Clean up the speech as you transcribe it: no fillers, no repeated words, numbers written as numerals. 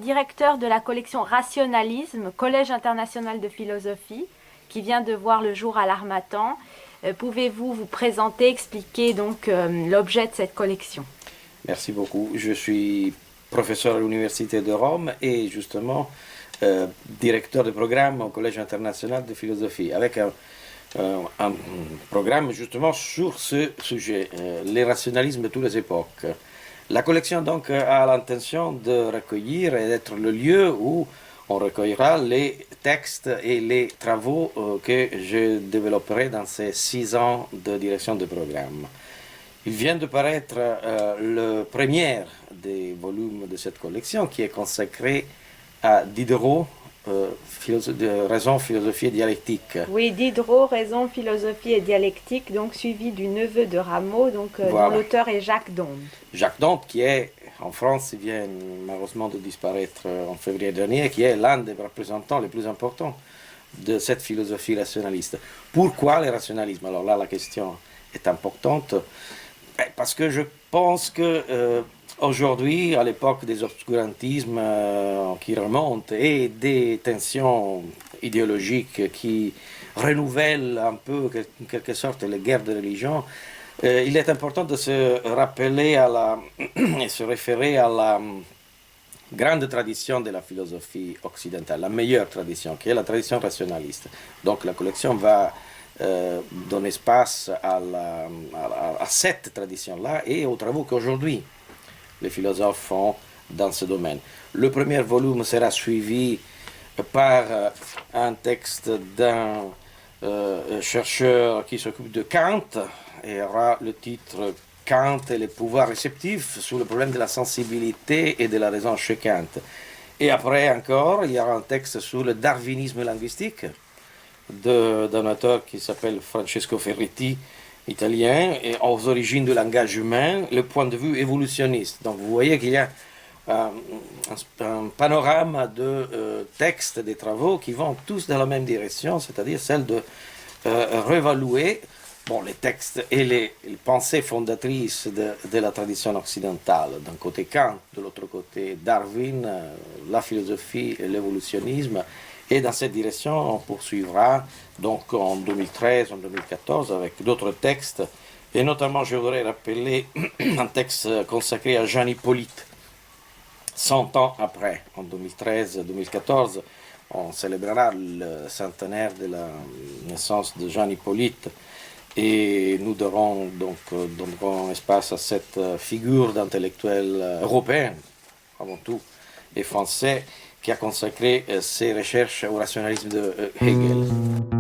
directeur de la collection Rationalisme, Collège international de philosophie, qui vient de voir le jour à l'Harmattan. Pouvez-vous vous présenter, expliquer donc l'objet de cette collection? Merci beaucoup. Je suis professeur à l'Université de Rome et justement directeur de programme au Collège international de philosophie, avec un programme justement sur ce sujet, les rationalismes de toutes les époques. La collection donc a l'intention de recueillir et d'être le lieu où on recueillera les textes et les travaux que je développerai dans ces 6 ans de direction de programme. Il vient de paraître le premier des volumes de cette collection qui est consacré à Diderot, raison, philosophie et dialectique. Oui, Diderot, raison, philosophie et dialectique, donc suivi du neveu de Rameau, donc, Voilà. dont l'auteur est Jacques d'Onde. Jacques d'Onde, qui est en France, il vient malheureusement de disparaître en février dernier, qui est l'un des représentants les plus importants de cette philosophie rationaliste. Pourquoi le rationalisme? Alors là, la question est importante, parce que je pense que aujourd'hui, à l'époque des obscurantismes qui remontent et des tensions idéologiques qui renouvellent un peu, en quelque sorte, les guerres de religion, il est important de se rappeler et se référer à la grande tradition de la philosophie occidentale, la meilleure tradition, qui est la tradition rationaliste. Donc la collection va donner espace à cette tradition-là et aux travaux qu'aujourd'hui les philosophes font dans ce domaine. Le premier volume sera suivi par un texte d'un chercheur qui s'occupe de Kant, et aura le titre Kant et les pouvoirs réceptifs sur le problème de la sensibilité et de la raison chez Kant. Et après encore, il y aura un texte sur le darwinisme linguistique d'un auteur qui s'appelle Francesco Ferretti, italien, et aux origines du langage humain, le point de vue évolutionniste. Donc vous voyez qu'il y a un panorama de textes, des travaux qui vont tous dans la même direction, c'est-à-dire celle de réévaluer les textes et les pensées fondatrices de la tradition occidentale. D'un côté Kant, de l'autre côté Darwin, la philosophie et l'évolutionnisme. Et dans cette direction, on poursuivra donc en 2013, en 2014 avec d'autres textes. Et notamment, je voudrais rappeler un texte consacré à Jean Hippolyte. 100 ans après, en 2013-2014, on célébrera le centenaire de la naissance de Jean Hippolyte. Et nous donnerons espace à cette figure d'intellectuel européen, avant tout, et français, qui a consacré ses recherches au rationalisme de Hegel.